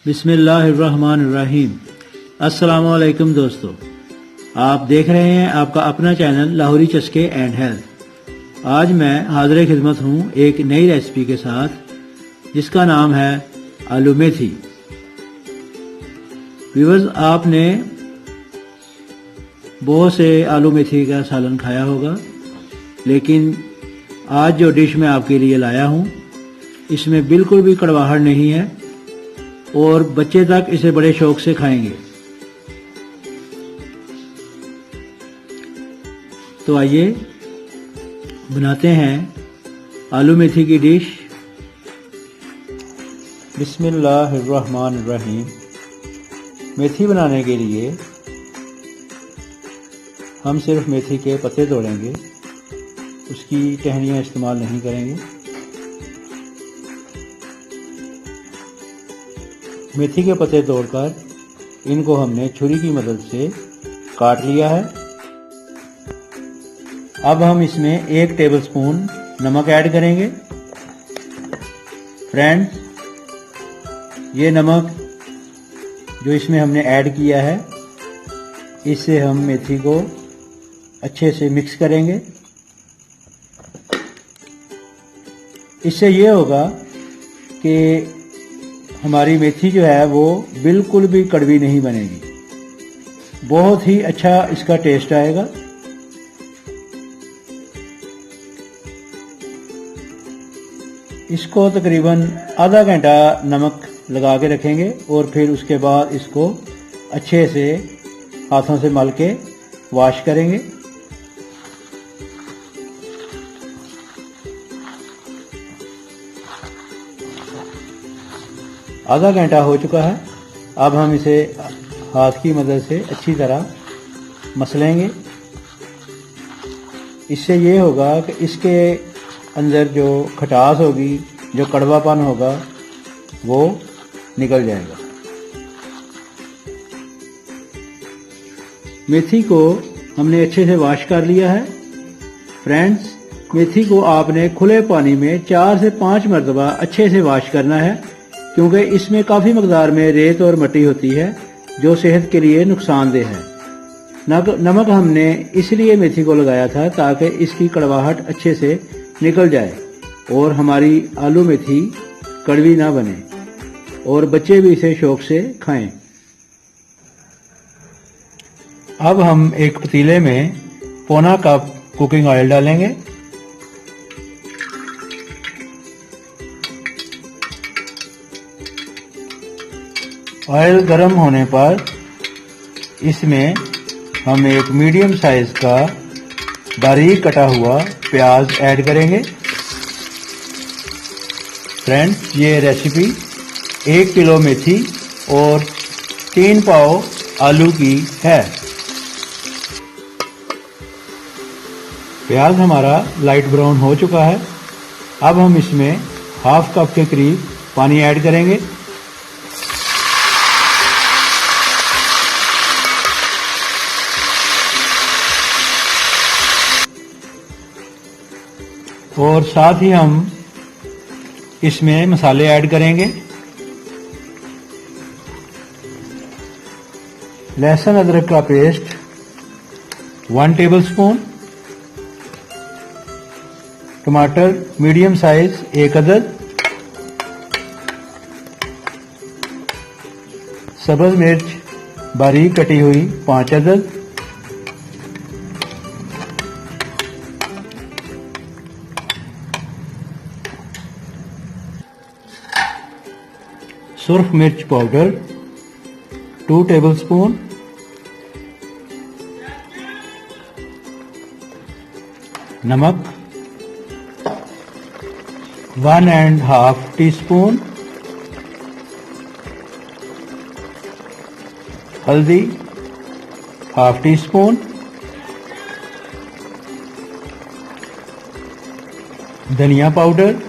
बिस्मिल्लाहिर्रहमानिर्रहीम। अस्सलाम वालेकुम दोस्तों, आप देख रहे हैं आपका अपना चैनल लाहौरी चस्के एंड हेल्थ। आज मैं हाज़िर खिदमत हूँ एक नई रेसिपी के साथ जिसका नाम है आलू मेथी। व्यूअर्स, आपने बहुत से आलू मेथी का सालन खाया होगा, लेकिन आज जो डिश मैं आपके लिए लाया हूँ इसमें बिल्कुल भी कड़वाहट नहीं है और बच्चे तक इसे बड़े शौक से खाएंगे। तो आइए बनाते हैं आलू मेथी की डिश। बिस्मिल्लाहिर्रहमानिर्रहीम। मेथी बनाने के लिए हम सिर्फ मेथी के पत्ते तोड़ेंगे, उसकी टहनियाँ इस्तेमाल नहीं करेंगे। मेथी के पत्ते तोड़कर इनको हमने छुरी की मदद से काट लिया है। अब हम इसमें 1 टेबलस्पून नमक ऐड करेंगे। फ्रेंड्स, ये नमक जो इसमें हमने ऐड किया है, इससे हम मेथी को अच्छे से मिक्स करेंगे। इससे ये होगा कि हमारी मेथी जो है वो बिल्कुल भी कड़वी नहीं बनेगी, बहुत ही अच्छा इसका टेस्ट आएगा। इसको तकरीबन आधा घंटा नमक लगा के रखेंगे और फिर उसके बाद इसको अच्छे से हाथों से मल के वॉश करेंगे। आधा घंटा हो चुका है। अब हम इसे हाथ की मदद से अच्छी तरह मसलेंगे। इससे ये होगा कि इसके अंदर जो खटास होगी, जो कड़वापन होगा, वो निकल जाएगा। मेथी को हमने अच्छे से वॉश कर लिया है। फ्रेंड्स, मेथी को आपने खुले पानी में 4 से 5 मरतबा अच्छे से वॉश करना है, क्योंकि इसमें काफ़ी मकदार में रेत और मिट्टी होती है जो सेहत के लिए नुकसानदेह है। नमक हमने इसलिए मेथी को लगाया था ताकि इसकी कड़वाहट अच्छे से निकल जाए और हमारी आलू मेथी कड़वी ना बने और बच्चे भी इसे शौक से खाएं। अब हम एक पतीले में पौना कप कुकिंग ऑयल डालेंगे। ऑयल गर्म होने पर इसमें हम एक मीडियम साइज का बारीक कटा हुआ प्याज ऐड करेंगे। फ्रेंड्स, ये रेसिपी 1 किलो मेथी और 3 पाव आलू की है। प्याज हमारा लाइट ब्राउन हो चुका है। अब हम इसमें ½ कप के करीब पानी ऐड करेंगे। और साथ ही हम इसमें मसाले ऐड करेंगे। लहसुन अदरक का पेस्ट 1 टेबलस्पून, टमाटर मीडियम साइज 1 अदद, सब्ज मिर्च बारीक कटी हुई 5 अदद, सुर्ख मिर्च पाउडर 2 टेबलस्पून, नमक 1½ टीस्पून, हल्दी ½ टीस्पून, धनिया पाउडर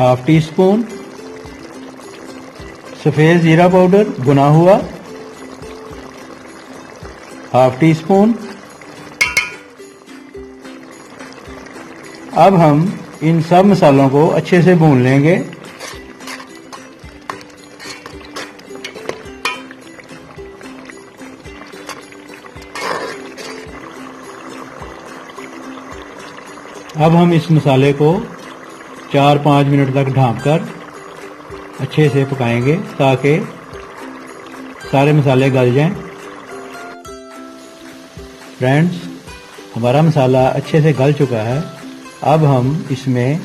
½ टीस्पून, सफ़ेद जीरा पाउडर भुना हुआ ½ टीस्पून। अब हम इन सब मसालों को अच्छे से भून लेंगे। अब हम इस मसाले को 4-5 मिनट तक ढांककर अच्छे से पकाएंगे ताकि सारे मसाले गल जाएं। फ्रेंड्स, हमारा मसाला अच्छे से गल चुका है। अब हम इसमें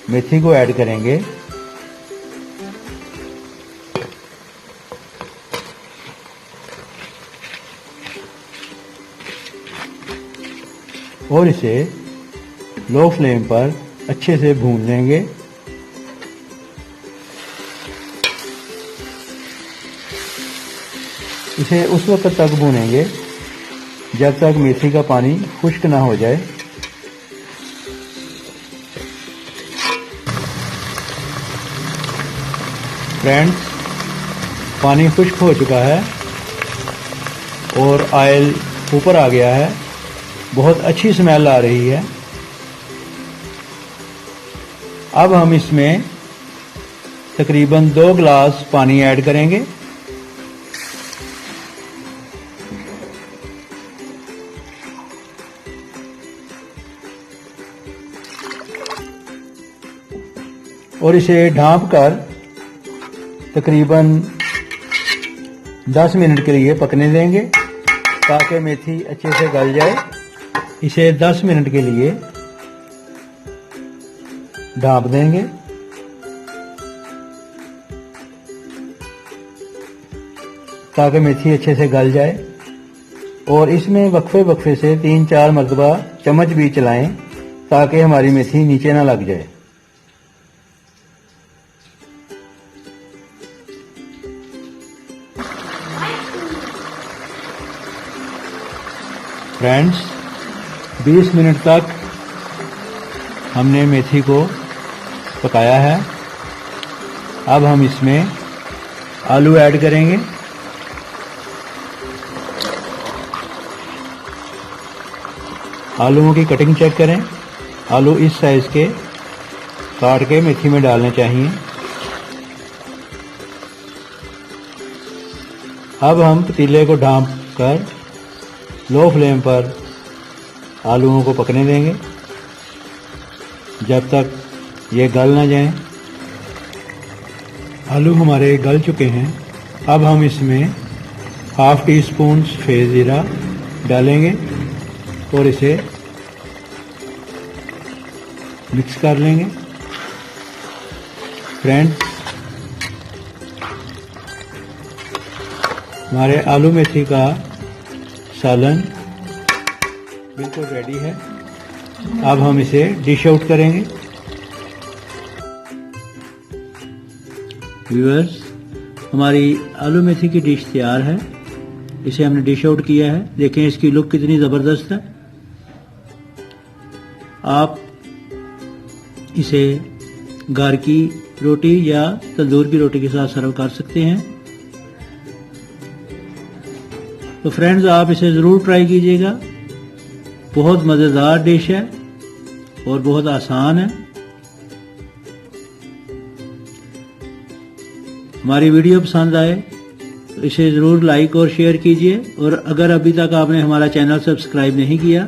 मेथी को ऐड करेंगे। और इसे लो फ्लेम पर अच्छे से भून लेंगे। इसे उस वक्त तक भूनेंगे जब तक मेथी का पानी खुश्क ना हो जाए। फ्रेंड्स, पानी खुश्क हो चुका है और ऑयल ऊपर आ गया है। बहुत अच्छी स्मेल आ रही है। अब हम इसमें तकरीबन 2 गिलास पानी ऐड करेंगे। और इसे ढांपकर तकरीबन 10 मिनट के लिए पकने देंगे ताकि मेथी अच्छे से गल जाए। इसे 10 मिनट के लिए ढांप देंगे। ताकि मेथी अच्छे से गल जाए। और इसमें वक्फे वक्फे से 3-4 मरतबा चम्मच भी चलाएं ताकि हमारी मेथी नीचे ना लग जाए। फ्रेंड्स, 20 मिनट तक हमने मेथी को पकाया है। अब हम इसमें आलू ऐड करेंगे। आलूओं की कटिंग चेक करें। आलू इस साइज के काट के मेथी में डालने चाहिए। अब हम पतीले को ढांप कर लो फ्लेम पर आलूओं को पकने देंगे जब तक ये गल ना जाएं। आलू हमारे गल चुके हैं। अब हम इसमें ½ टीस्पून सफ़ेद ज़ीरा डालेंगे और इसे मिक्स कर लेंगे। फ्रेंड्स, हमारे आलू मेथी का सालन बिल्कुल रेडी है। अब हम इसे डिश आउट करेंगे। व्यूअर्स, हमारी आलू मेथी की डिश तैयार है। इसे हमने डिश आउट किया है। देखें इसकी लुक कितनी ज़बरदस्त है। आप इसे घर की रोटी या तंदूर की रोटी के साथ सर्व कर सकते हैं। तो फ्रेंड्स, आप इसे ज़रूर ट्राई कीजिएगा। बहुत मज़ेदार डिश है और बहुत आसान है। हमारी वीडियो पसंद आए तो इसे ज़रूर लाइक और शेयर कीजिए। और अगर अभी तक आपने हमारा चैनल सब्सक्राइब नहीं किया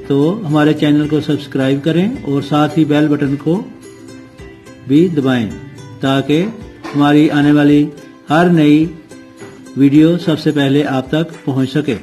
तो हमारे चैनल को सब्सक्राइब करें और साथ ही बेल बटन को भी दबाएं ताकि हमारी आने वाली हर नई वीडियो सबसे पहले आप तक पहुंच सके।